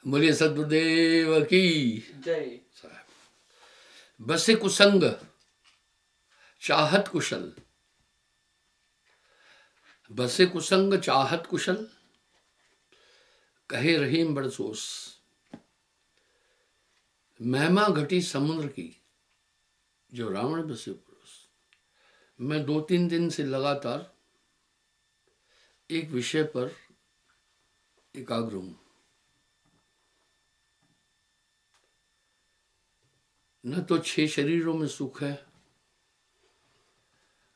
बोलिए सदगुरुदेव की जय। बसे कुसंग चाहत कुशल, बसे कुसंग चाहत कुशल, कहे रहीम बड़ सोस। महिमा घटी समुद्र की, जो रावण बसे पुरुष। मैं 2-3 दिन से लगातार एक विषय पर एकाग्र हूं। न तो 6 शरीरों में सुख है,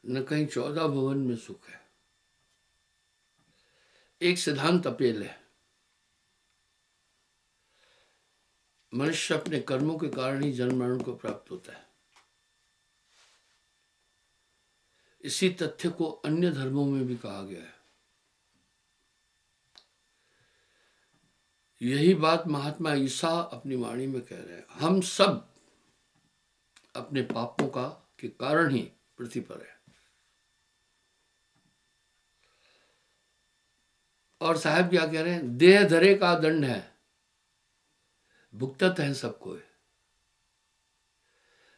न कहीं 14 भुवन में सुख है। एक सिद्धांत अपेल है, मनुष्य अपने कर्मों के कारण ही जन्म मरण को प्राप्त होता है। इसी तथ्य को अन्य धर्मों में भी कहा गया है। यही बात महात्मा ईसा अपनी वाणी में कह रहे हैं। हम सब अपने पापों का के कारण ही पृथ्वी पर है। और साहब क्या कह रहे हैं? देह धरे का दंड है, भुगतत है सबको।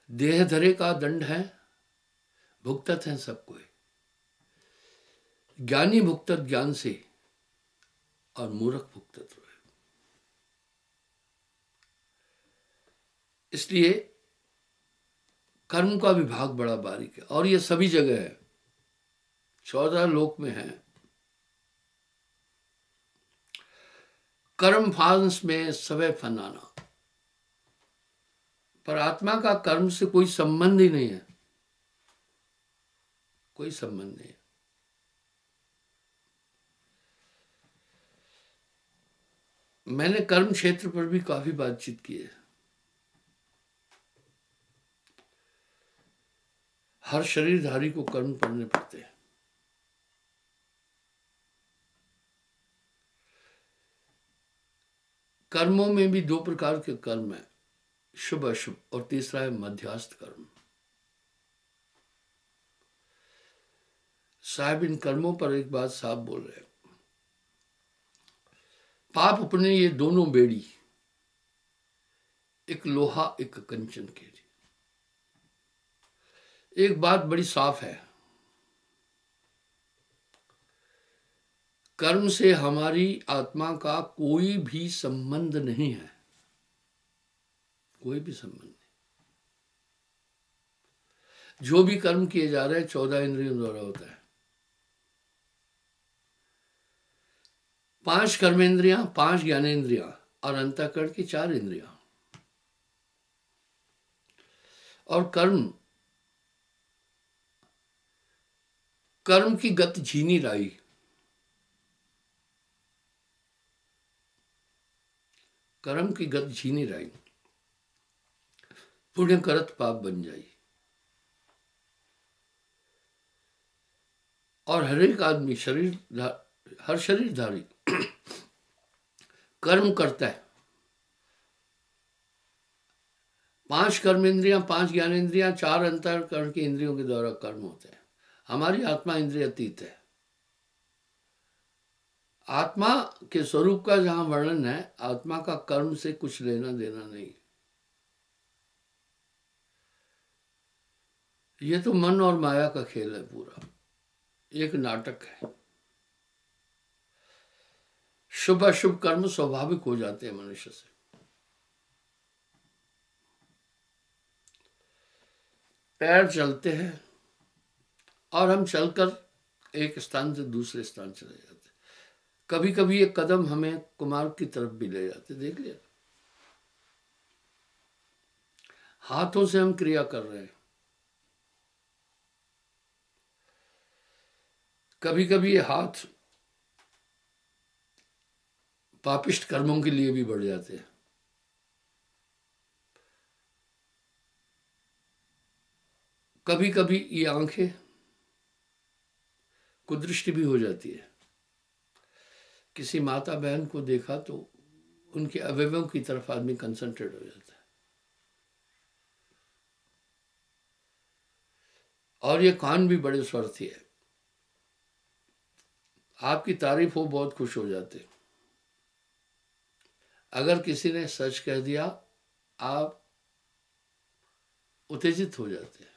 देह धरे का दंड है, भुगतत है सबको। ज्ञानी भुगतत ज्ञान से और मूर्ख भुगतत रोए। इसलिए कर्म का विभाग बड़ा बारीक है और ये सभी जगह है। 14 लोक में है। कर्म फांस में सवै फनाना, पर आत्मा का कर्म से कोई संबंध ही नहीं है, कोई संबंध नहीं है। मैंने कर्म क्षेत्र पर भी काफी बातचीत की है। हर शरीरधारी को कर्म करने पड़ते हैं। कर्मों में भी 2 प्रकार के कर्म हैं, शुभ अशुभ, और तीसरा है मध्यस्थ कर्म। साहब इन कर्मों पर एक बात साफ बोल रहे हैं। पाप अपने ये दोनों बेड़ी, एक लोहा एक कंचन के लिए। एक बात बड़ी साफ है, कर्म से हमारी आत्मा का कोई भी संबंध नहीं है, कोई भी संबंध नहीं। जो भी कर्म किए जा रहे हैं 14 इंद्रियों द्वारा होता है। 5 कर्मेंद्रियां, 5 ज्ञानेंद्रियां और अंतःकरण की 4 इंद्रियां। और कर्म की गत झीनी राई, कर्म की गत झीनी राई, पुण्य करत पाप बन जाई। और हर एक आदमी हर शरीरधारी कर्म करता है। 5 कर्मेंद्रियां, 5 ज्ञानेंद्रियां, 4 अंतःकरण की इंद्रियों के द्वारा कर्म होते हैं। हमारी आत्मा इंद्रिय अतीत है। आत्मा के स्वरूप का जहां वर्णन है, आत्मा का कर्म से कुछ लेना देना नहीं। ये तो मन और माया का खेल है, पूरा एक नाटक है। शुभ अशुभ कर्म स्वाभाविक हो जाते हैं मनुष्य से। पैर चलते हैं और हम चलकर एक स्थान से दूसरे स्थान चले जाते हैं। कभी कभी एक कदम हमें कुमार्ग की तरफ भी ले जाते, देख लिया। हाथों से हम क्रिया कर रहे हैं। कभी कभी ये हाथ पापिष्ट कर्मों के लिए भी बढ़ जाते हैं। कभी कभी ये आंखें कुदृष्टि भी हो जाती है। किसी माता बहन को देखा तो उनके अवयवों की तरफ आदमी कंसंट्रेट हो जाता है। और ये कान भी बड़े स्वार्थी है। आपकी तारीफ हो बहुत खुश हो जाते। अगर किसी ने सच कह दिया, आप उत्तेजित हो जाते हैं।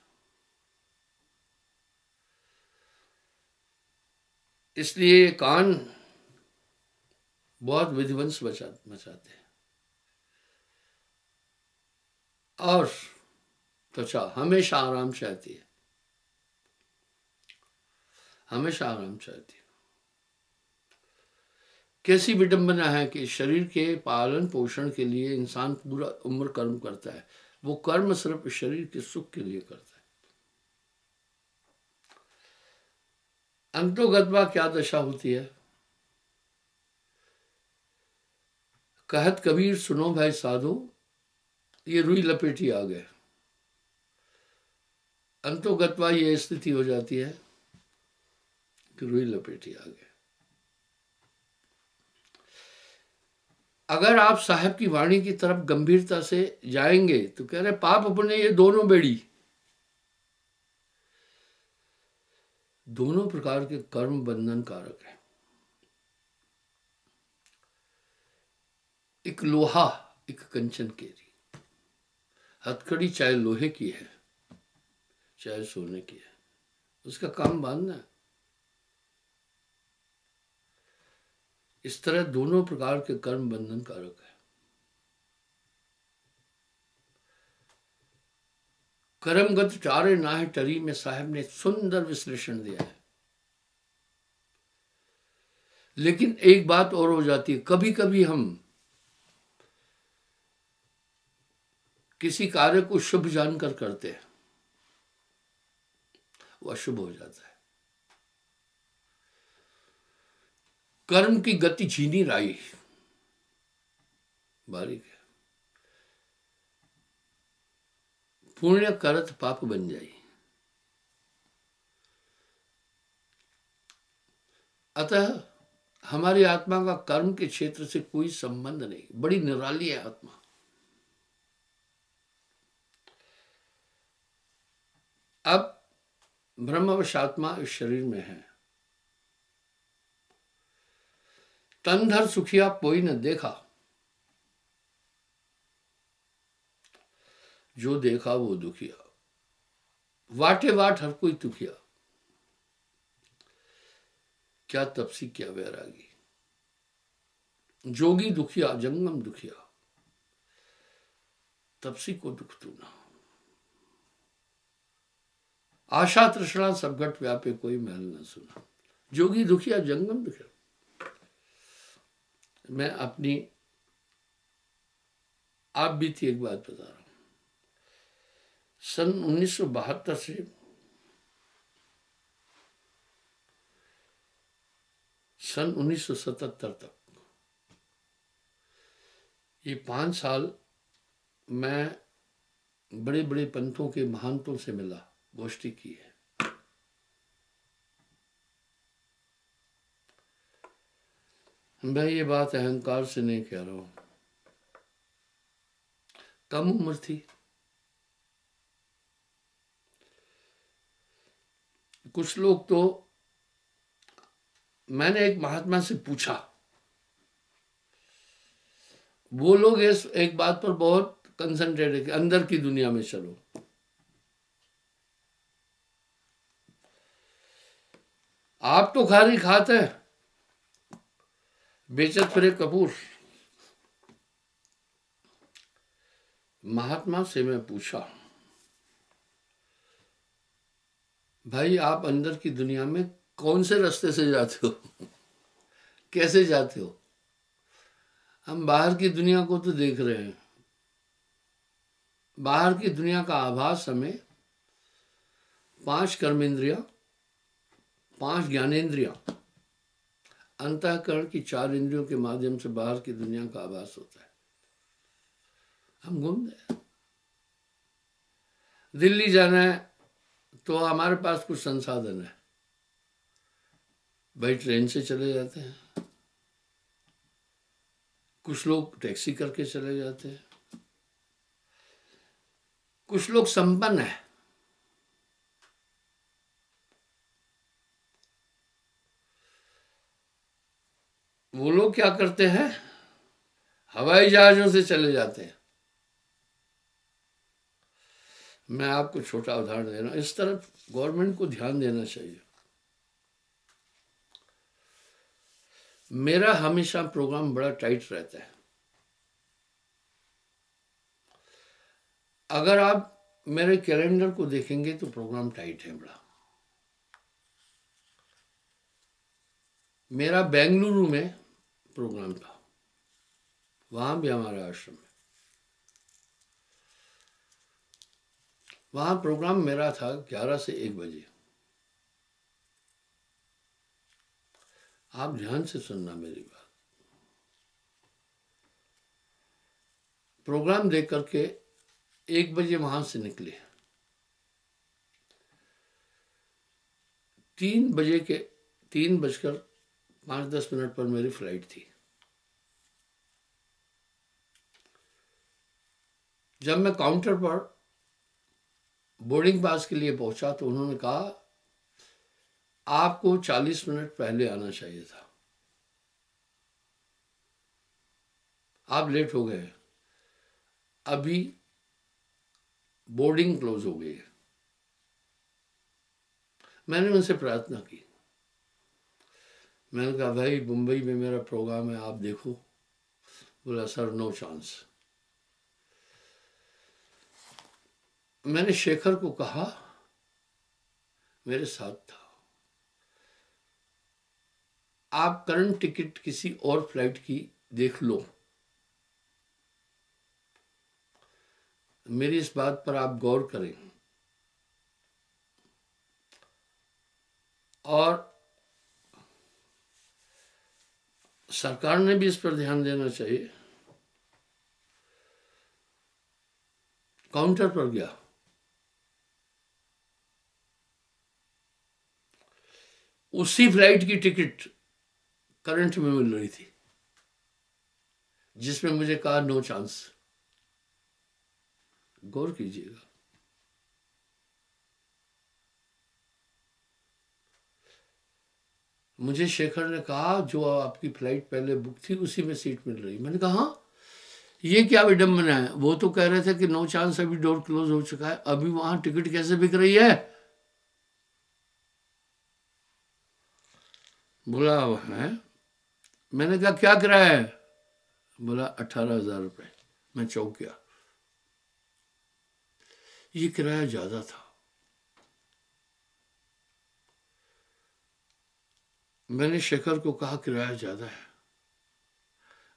इसलिए कान बहुत विध्वंस मचाते हैं। और त्वचा हमेशा आराम चाहती है, हमेशा आराम चाहती है। कैसी विडंबना है कि शरीर के पालन पोषण के लिए इंसान पूरा उम्र कर्म करता है। वो कर्म सिर्फ शरीर के सुख के लिए करता है। अंतोगत्वा क्या दशा होती है? कहत कबीर सुनो भाई साधु, ये रुई लपेटी आ गए। अंतोगत्वा ये स्थिति हो जाती है कि रुई लपेटी आ गए। अगर आप साहब की वाणी की तरफ गंभीरता से जाएंगे तो कह रहे पाप अपने ये दोनों बेड़ी, दोनों प्रकार के कर्म बंधन कारक है। एक लोहा, एक कंचन केरी। हथकड़ी चाहे लोहे की है चाहे सोने की है, उसका काम बांधना है। इस तरह दोनों प्रकार के कर्म बंधन कारक है। कर्मगत चारे नाहे टरी में साहब ने सुंदर विश्लेषण दिया है। लेकिन एक बात और हो जाती है, कभी कभी हम किसी कार्य को शुभ जानकर करते हैं, वो अशुभ हो जाता है। कर्म की गति झीनी राई, बारीक है। पुण्य करत पाप बन जाई। अतः हमारी आत्मा का कर्म के क्षेत्र से कोई संबंध नहीं। बड़ी निराली है आत्मा। अब ब्रह्मवश आत्मा इस शरीर में है। तन धर सुखिया कोई न देखा, जो देखा वो दुखिया। वाटे वाट हर कोई दुखिया। क्या तपसी क्या वैरागी। जोगी दुखिया जंगम दुखिया, तपसी को दुख तू ना। आशा तृष्णा सब घट व्यापे कोई महल न सुना। जोगी दुखिया जंगम दुखिया। मैं अपनी आप बीती एक बात बता रहा हूं। सन 1972 से सन 1977 तक ये 5 साल मैं बड़े बड़े पंथों के महंतों से मिला, गोष्ठी की है। मैं ये बात अहंकार से नहीं कह रहा हूं। कम उम्र थी, कुछ लोग तो, मैंने एक महात्मा से पूछा, वो लोग इस एक बात पर बहुत कंसंट्रेट है कि अंदर की दुनिया में चलो। आप तो खारी खाते हैं, बेचत फिरे कपूर। महात्मा से मैं पूछा, भाई आप अंदर की दुनिया में कौन से रास्ते से जाते हो? कैसे जाते हो? हम बाहर की दुनिया को तो देख रहे हैं। बाहर की दुनिया का आभास हमें 5 कर्मेंद्रियां, 5 ज्ञानेंद्रियां, अंतःकरण की 4 इंद्रियों के माध्यम से बाहर की दुनिया का आभास होता है। हम घूम गए। दिल्ली जाना है तो हमारे पास कुछ संसाधन है, भाई ट्रेन से चले जाते हैं, कुछ लोग टैक्सी करके चले जाते हैं, कुछ लोग संपन्न है, वो लोग क्या करते हैं, हवाई जहाजों से चले जाते हैं। मैं आपको छोटा उदाहरण दे रहा हूं, इस तरफ गवर्नमेंट को ध्यान देना चाहिए। मेरा हमेशा प्रोग्राम बड़ा टाइट रहता है। अगर आप मेरे कैलेंडर को देखेंगे तो प्रोग्राम टाइट है बड़ा। मेरा बेंगलुरु में प्रोग्राम था, वहां भी हमारा आश्रम है। वहां प्रोग्राम मेरा था 11 से 1 बजे। आप ध्यान से सुनना मेरी बात। प्रोग्राम देख करके 1 बजे वहां से निकले। 3 बजकर 5-10 मिनट पर मेरी फ्लाइट थी। जब मैं काउंटर पर बोर्डिंग पास के लिए पहुंचा तो उन्होंने कहा आपको 40 मिनट पहले आना चाहिए था, आप लेट हो गए, अभी बोर्डिंग क्लोज हो गई है। मैंने उनसे प्रार्थना की, मैंने कहा भाई मुंबई में मेरा प्रोग्राम है, आप देखो। बोला सर नो चांस। मैंने शेखर को कहा, मेरे साथ था, आप करंट टिकट किसी और फ्लाइट की देख लो, मेरी इस बात पर आप गौर करें और सरकार ने भी इस पर ध्यान देना चाहिए। काउंटर पर गया, उसी फ्लाइट की टिकट करंट में मिल रही थी जिसमें मुझे कहा नो चांस। गौर कीजिएगा। मुझे शेखर ने कहा जो आपकी फ्लाइट पहले बुक थी उसी में सीट मिल रही। मैंने कहा हाँ, ये क्या विडंबना है, वो तो कह रहे थे कि नो चांस, अभी डोर क्लोज हो चुका है, अभी वहां टिकट कैसे बिक रही है। बोला है। मैंने कहा क्या किराया है। बोला 18,000 रुपये। मैं चौंक गया, ये किराया ज्यादा था। मैंने शेखर को कहा किराया ज्यादा है।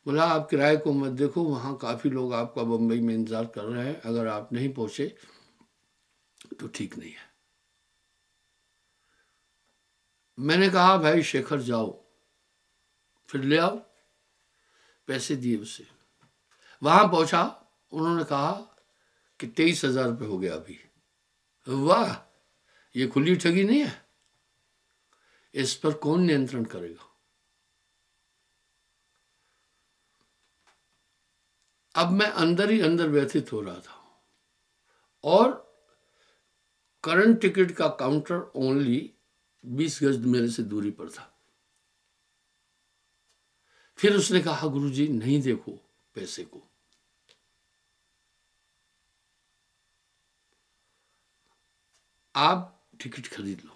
बोला आप किराए को मत देखो, वहां काफी लोग आपका बम्बई में इंतजार कर रहे हैं, अगर आप नहीं पहुंचे तो ठीक नहीं है। मैंने कहा भाई शेखर जाओ, फिर ले आओ। पैसे दिए उसे, वहां पहुंचा, उन्होंने कहा कि 23,000 रुपये हो गया अभी। वाह, ये खुली ठगी नहीं है, इस पर कौन नियंत्रण करेगा। अब मैं अंदर ही अंदर व्यथित हो रहा था और करंट टिकट का काउंटर ओनली 20 गज मेरे से दूरी पर था। फिर उसने कहा गुरुजी नहीं देखो पैसे को, आप टिकट खरीद लो।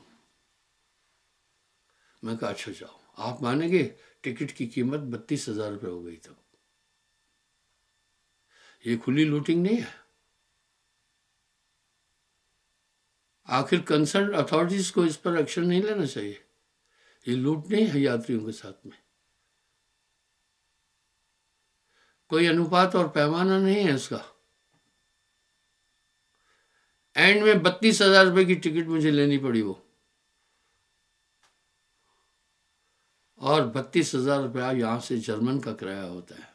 मैं कहा अच्छा जाओ। आप मानेंगे टिकट की कीमत 32,000 रुपये हो गई। तब ये खुली लूटिंग नहीं है। आखिर कंसर्न अथॉरिटीज को इस पर एक्शन नहीं लेना चाहिए। ये लूट नहीं है यात्रियों के साथ में, कोई अनुपात और पैमाना नहीं है इसका। एंड में 32,000 रुपये की टिकट मुझे लेनी पड़ी वो, और 32,000 रुपया यहां से जर्मन का किराया होता है,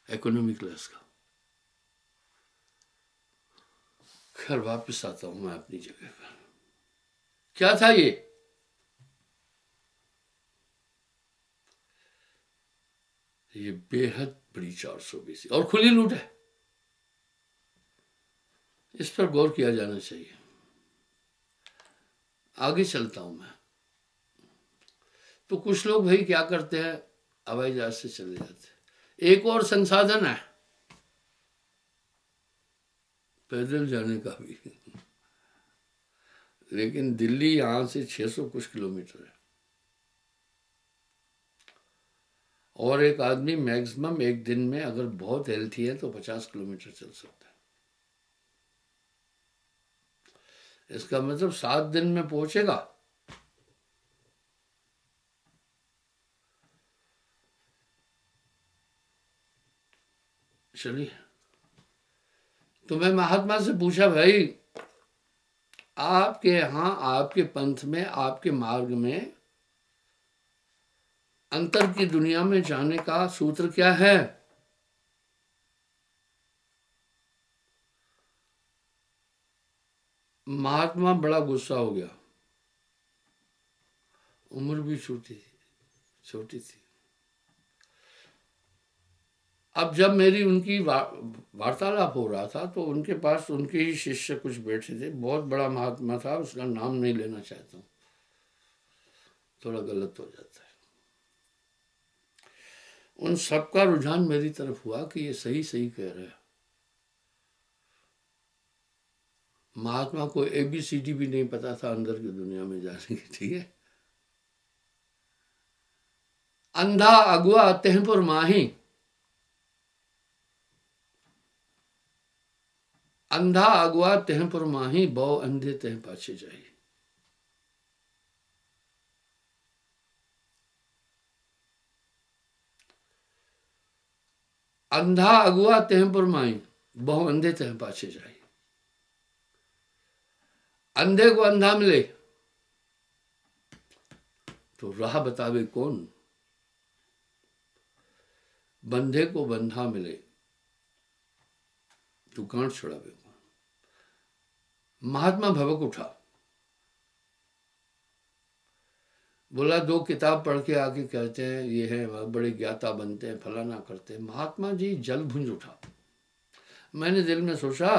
इकोनॉमी क्लास का। खैर वापस आता हूं मैं अपनी जगह पर। क्या था ये बेहद बड़ी 420 और खुली लूट है, इस पर गौर किया जाना चाहिए। आगे चलता हूं मैं। तो कुछ लोग भाई क्या करते हैं, हवाई जहाज से चले जाते हैं। एक और संसाधन है पैदल जाने का भी, लेकिन दिल्ली यहाँ से 600 कुछ किलोमीटर है, और एक आदमी मैक्सिमम एक दिन में अगर बहुत हेल्थी है तो 50 किलोमीटर चल सकता है। इसका मतलब 7 दिन में पहुंचेगा। चलिए, तो मैं महात्मा से पूछा, भाई आपके यहाँ, आपके पंथ में, आपके मार्ग में अंतर की दुनिया में जाने का सूत्र क्या है? महात्मा बड़ा गुस्सा हो गया। उम्र भी छोटी थी। अब जब मेरी उनकी वार्तालाप हो रहा था तो उनके पास उनके ही शिष्य कुछ बैठे थे। बहुत बड़ा महात्मा था, उसका नाम नहीं लेना चाहता हूँ, थोड़ा गलत हो जाता है। उन सबका रुझान मेरी तरफ हुआ कि ये सही कह रहे हैं। महात्मा को ABCD भी नहीं पता था अंदर की दुनिया में जाने की, ठीक है। अंधा अगुआ तेहपुर माही, अंधा अगुआ तेहपुर माही, बहु अंधे तेह पाछे जाई। अंधा अगुआ तेहपुर माही, बहु अंधे तेह पाछे जाई। अंधे को अंधा मिले तो राह बतावे कौन, बंधे को बंधा मिले तो गांठ छुड़ावे कौन। महात्मा भवक उठा, बोला 2 किताब पढ़ के आके कहते हैं ये है, बड़े ज्ञाता बनते हैं, फलाना करते हैं। महात्मा जी जल भुंज उठा। मैंने दिल में सोचा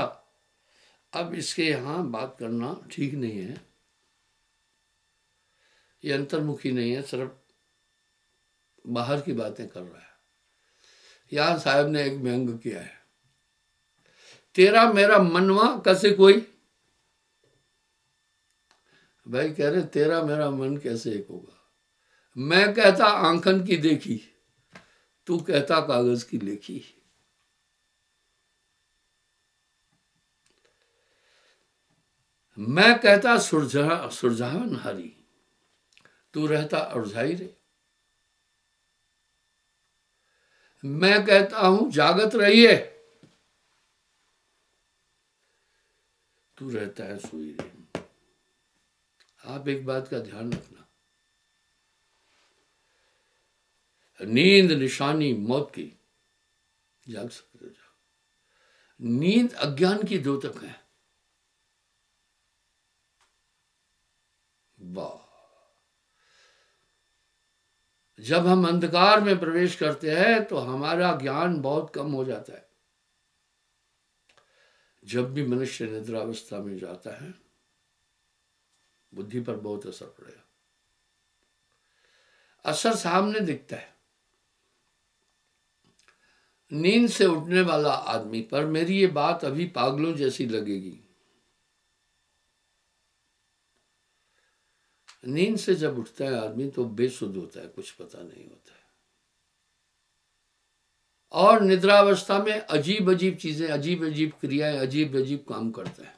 अब इसके यहाँ बात करना ठीक नहीं है, ये अंतर्मुखी नहीं है, सिर्फ बाहर की बातें कर रहा है। यहाँ साहब ने एक व्यंग किया है, तेरा मेरा मनवा कैसे कोई। भाई कह रहे तेरा मेरा मन कैसे एक होगा। मैं कहता आंखन की देखी, तू कहता कागज की लेखी। मैं कहता सुरझावन हारी, तू रहता उलझाई रे। मैं कहता हूं जागत रहिए, तू रहता है सोई रे। आप एक बात का ध्यान रखना, नींद निशानी मौत की, जाग सकते हो जाओ। नींद अज्ञान की द्योतक है। वाह, जब हम अंधकार में प्रवेश करते हैं तो हमारा ज्ञान बहुत कम हो जाता है। जब भी मनुष्य निद्रावस्था में जाता है बुद्धि पर बहुत असर पड़ेगा। असर सामने दिखता है। नींद से उठने वाला आदमी पर मेरी ये बात अभी पागलों जैसी लगेगी। नींद से जब उठता है आदमी तो बेसुध होता है, कुछ पता नहीं होता है, और निद्रावस्था में अजीब अजीब चीजें, अजीब अजीब क्रियाएं, अजीब अजीब काम करता है।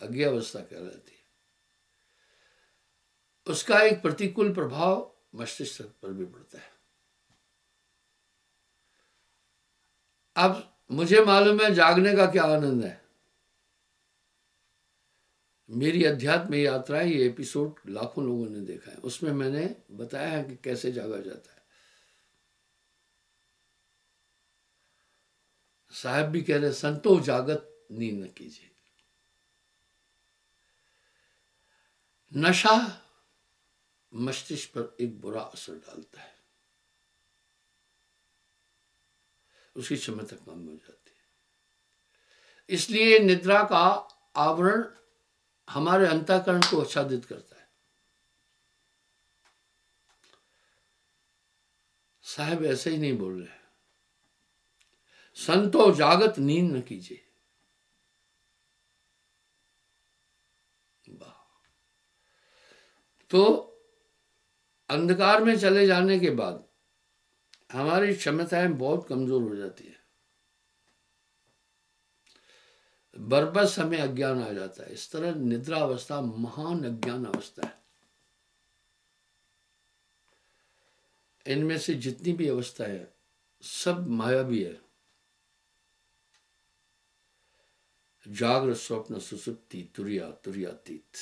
अज्ञावस्था कहलाती है। उसका एक प्रतिकूल प्रभाव मस्तिष्क पर भी पड़ता है। अब मुझे मालूम है जागने का क्या आनंद है। मेरी अध्यात्म यात्राएं, ये एपिसोड लाखों लोगों ने देखा है, उसमें मैंने बताया है कि कैसे जागा जाता है। साहब भी कह रहे संतो जागत नींद न कीजिए। नशा मस्तिष्क पर एक बुरा असर डालता है, उसकी क्षमता कम हो जाती है। इसलिए निद्रा का आवरण हमारे अंतःकरण को आच्छादित करता है। साहब ऐसे ही नहीं बोल रहे। संतो जागत नींद न कीजिए। वाह। तो अंधकार में चले जाने के बाद हमारी क्षमताएं बहुत कमजोर हो जाती है, बरबस हमें अज्ञान आ जाता है। इस तरह निद्रा अवस्था महान अज्ञान अवस्था है। इनमें से जितनी भी अवस्था है सब मायावी है। जागृत स्वप्न सुसुप्ति तुरिया तुरियातीत,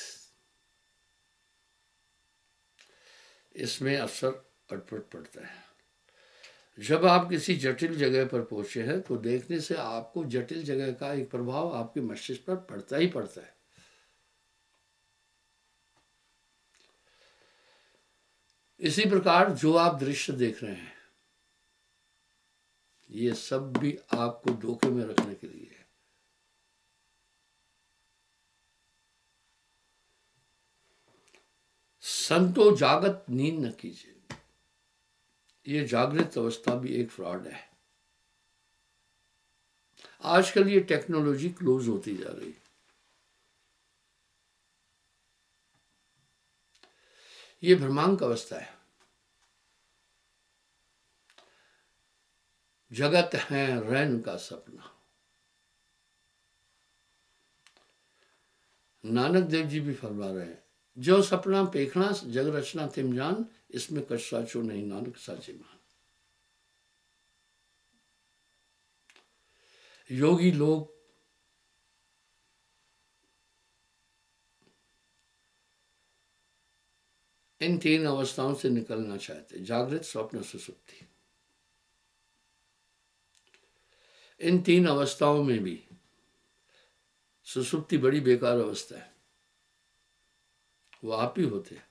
इसमें असर अटपट पड़ता है। जब आप किसी जटिल जगह पर पहुंचे हैं तो देखने से आपको जटिल जगह का एक प्रभाव आपके मस्तिष्क पर पड़ता ही पड़ता है। इसी प्रकार जो आप दृश्य देख रहे हैं ये सब भी आपको धोखे में रखने के लिए है। संतो जागत नींद न कीजिए। ये जागृत अवस्था भी एक फ्रॉड है। आजकल ये टेक्नोलॉजी क्लोज होती जा रही है। ये भ्रमांक अवस्था है। जगत है रैन का सपना। नानक देव जी भी फरमा रहे हैं, जो सपना पेखना जग रचना तिम जान, इसमें कछ साचो नहीं नानक साचे मान। योगी लोग इन तीन अवस्थाओं से निकलना चाहते, जागृत स्वप्न सुसुप्ति। इन तीन अवस्थाओं में भी सुसुप्ति बड़ी बेकार अवस्था है, वो आप ही होते हैं।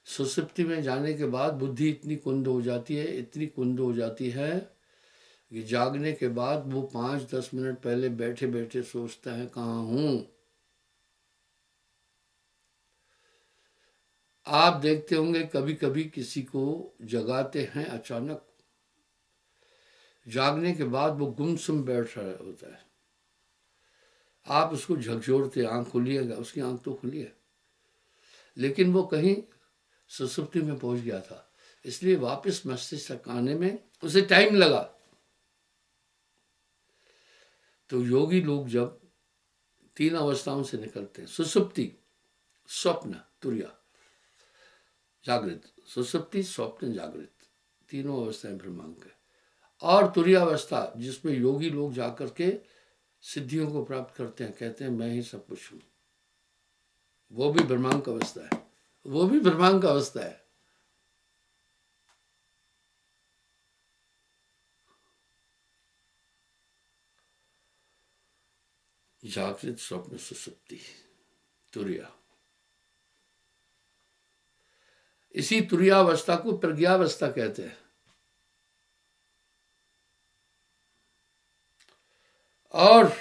सुसुप्ति में जाने के बाद बुद्धि इतनी कुंद हो जाती है, इतनी कुंद हो जाती है कि जागने के बाद वो 5-10 मिनट पहले बैठे बैठे सोचता है कहाँ हूं। आप देखते होंगे कभी कभी किसी को जगाते हैं अचानक, जागने के बाद वो गुमसुम बैठ रहा होता है। आप उसको झकझोरते, आंख खुलिएगा, उसकी आंख तो खुली है लेकिन वो कहीं सुसुप्ति में पहुंच गया था, इसलिए वापस मस्तिष्क तक आने में उसे टाइम लगा। तो योगी लोग जब तीन अवस्थाओं से निकलते हैं, सुसुप्ति, स्वप्न, तुरिया, जागृत, सुसुप्ति, स्वप्न, जागृत, तीनों अवस्थाएं भ्रमांक है। और तुरिया अवस्था जिसमें योगी लोग जाकर के सिद्धियों को प्राप्त करते हैं, कहते हैं मैं ही सब कुछ हूं, वो भी भ्रमांक अवस्था है, वो भी भ्रमांक अवस्था है। जागृत, स्वप्न, सुसुप्ति, तुरिया। इसी तुरियावस्था को प्रज्ञावस्था कहते हैं। और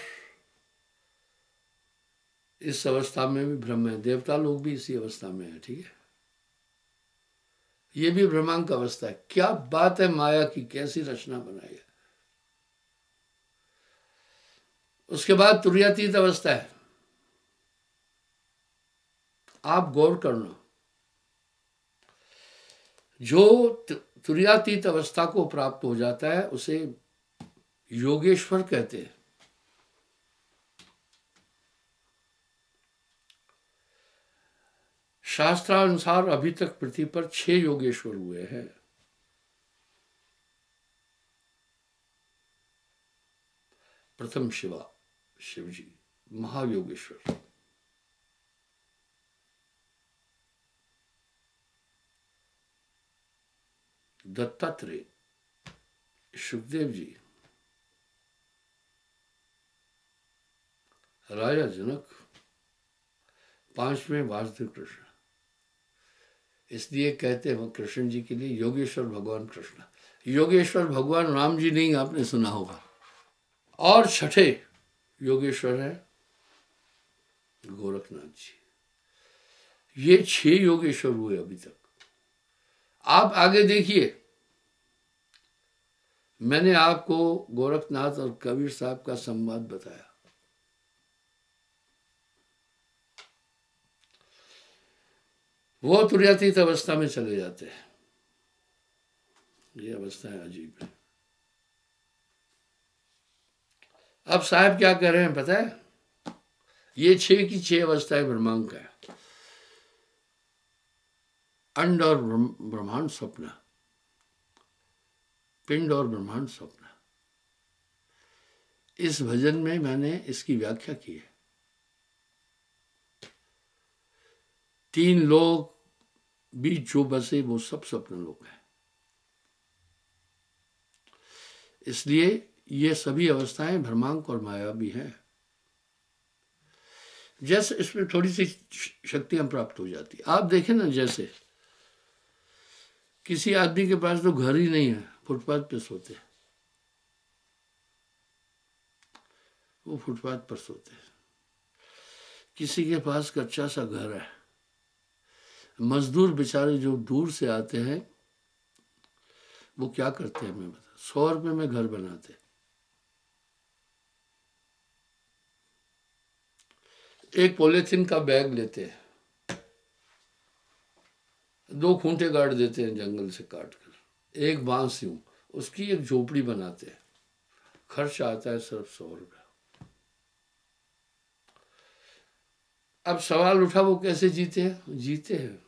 इस अवस्था में भी ब्रह्म है, देवता लोग भी इसी अवस्था में है, ठीक है। ये भी भ्रमांक अवस्था है। क्या बात है माया की, कैसी रचना बनाई है। उसके बाद तुर्यातीत अवस्था है। आप गौर करना, जो तुर्यातीत अवस्था को प्राप्त हो जाता है उसे योगेश्वर कहते हैं। शास्त्रानुसार अभी तक पृथ्वी पर 6 योगेश्वर हुए हैं। प्रथम शिवा, शिव जी, महायोगेश्वर। दत्तात्रेय, सुखदेव जी, राजा जनक, 5वें वासुदेव कृष्ण। इसलिए कहते हैं कृष्ण जी के लिए योगेश्वर भगवान कृष्ण। योगेश्वर भगवान राम जी नहीं, आपने सुना होगा। और 6ठे योगेश्वर है गोरखनाथ जी। ये 6 योगेश्वर हुए अभी तक। आप आगे देखिए, मैंने आपको गोरखनाथ और कबीर साहब का संवाद बताया। वो तुर्यातीत अवस्था में चले जाते हैं। ये अवस्थाएं अजीब है। अब साहब क्या कह रहे हैं पता है? ये 6 की 6 अवस्थाएं ब्रह्मांड का है। अंड और ब्रह्मांड स्वप्न, पिंड और ब्रह्मांड स्वप्न। इस भजन में मैंने इसकी व्याख्या की है। 3 लोग बीच जो बसे वो सब स्वप्न लोग हैं। इसलिए ये सभी अवस्थाएं भ्रमांक और माया भी हैं। जैसे इसमें थोड़ी सी शक्तियां प्राप्त हो जाती। आप देखें ना, जैसे किसी आदमी के पास तो घर ही नहीं है, फुटपाथ पे सोते हैं, वो फुटपाथ पर सोते हैं। किसी के पास कच्चा सा घर है, मजदूर बेचारे जो दूर से आते हैं वो क्या करते हैं मैं बता, 100 रुपये में घर बनाते। एक पॉलीथीन का बैग लेते हैं, 2 खूंटे गाड़ देते हैं जंगल से काट कर, एक बांस यूं, उसकी एक झोपड़ी बनाते हैं। खर्च आता है सिर्फ 100 रुपये। अब सवाल उठा वो कैसे जीते हैं? जीते हैं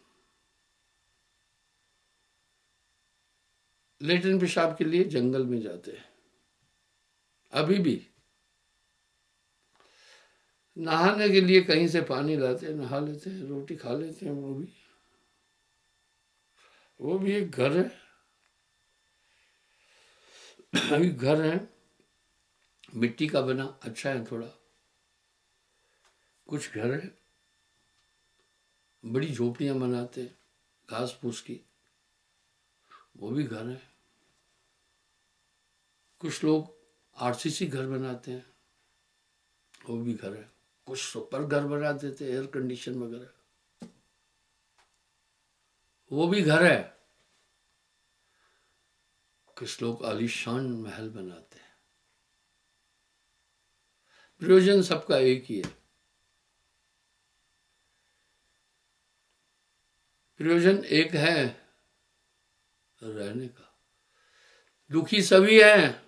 लेटरिन पेशाब के लिए जंगल में जाते हैं। अभी भी नहाने के लिए कहीं से पानी लाते हैं, नहा लेते हैं, रोटी खा लेते हैं। वो भी एक घर है। अभी घर है, मिट्टी का बना, अच्छा है थोड़ा। कुछ घर है बड़ी झोपड़ियां बनाते हैं घास फूस की, वो भी घर है। कुछ लोग आरसीसी घर बनाते हैं, वो भी घर है। कुछ सुपर घर बना देते हैं, एयर कंडीशन वगैरह, वो भी घर है। कुछ लोग आलीशान महल बनाते हैं। प्रयोजन सबका एक ही है। प्रयोजन एक है, रहने का। दुखी सभी हैं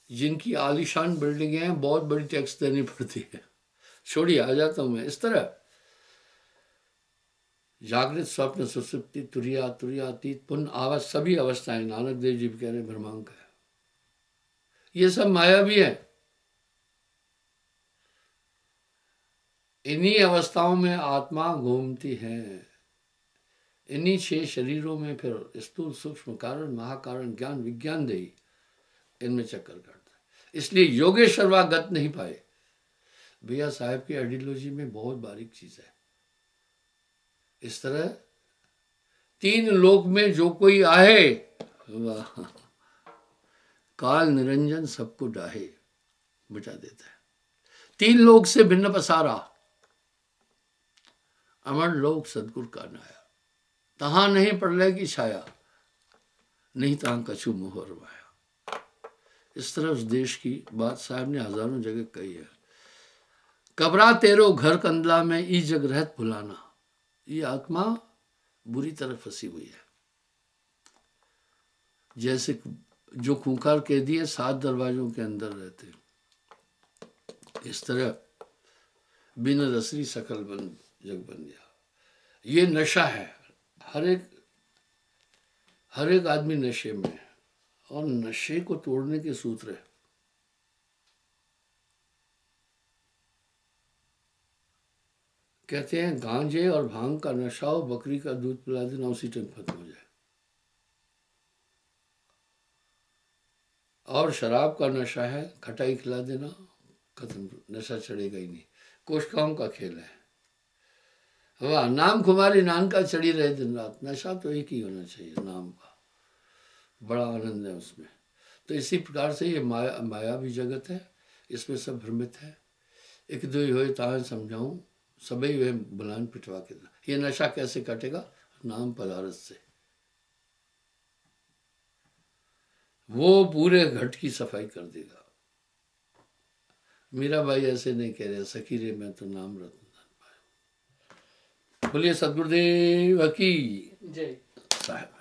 जिनकी आलीशान बिल्डिंगें हैं, बहुत बड़ी टैक्स देनी पड़ती है। छोड़िए, आ जाता हूं मैं। इस तरह जागृत, स्वप्न, सुसुप्ति, तुरिया, तुरियातीत, पुनः आवाज, सभी अवस्थाएं नानक देव जी कह रहे ब्रह्मांक है। ये सब माया भी है। इन्हीं अवस्थाओं में आत्मा घूमती है। इन्हीं 6 शरीरों में फिर स्थूल, सूक्ष्म, कारण, महाकारण, ज्ञान, विज्ञान देही, इनमें चक्कर काटता है। इसलिए योगेश्वर गत नहीं पाए। भैया साहब की आइडियोलॉजी में बहुत बारीक चीज है। इस तरह 3 लोक में जो कोई आए, वाह, काल निरंजन सबको डाहे, मिटा देता है। 3 लोक से भिन्न पसारा, अमर लोक सदगुरु का नाया। तहां नहीं प्रलय की छाया, नहीं तहां कछु मोहर माया। इस तरह उस देश की बात साहब ने हजारों जगह कही है। कबरा तेरो घर कंदला में ई जग रहत भुलाना। ये आत्मा बुरी तरह फंसी हुई है। जैसे जो खूंखार कैदी है 7 दरवाजों के अंदर रहते हैं, इस तरह बिन रसरी सकल बन जग बन गया। ये नशा है। हर एक आदमी नशे में है, और नशे को तोड़ने के सूत्र है। कहते हैं गांजे और भांग का नशा हो, बकरी का दूध पिला देना, उसी टाइम खत्म हो जाए। और शराब का नशा है, खटाई खिला देना, खत्म, नशा चढ़ेगा ही नहीं। कोशिकाओं का खेल है। वाह, नाम खुमारी नान का चढ़ी रहे दिन रात। नशा तो एक ही होना चाहिए, नाम का। बड़ा आनंद है उसमें। तो इसी प्रकार से ये माया भी जगत है, इसमें सब भ्रमित है। एक दो हो तान समझाऊं, सभी वे बुलान पिटवा के। ये नशा कैसे कटेगा? नाम पदारथ से। वो पूरे घट की सफाई कर देगा। मीरा भाई ऐसे नहीं कह रहे, सखी रे मैं तो नाम रतन धन पायो। बोलिए सदगुरुदेव की जय। साहब।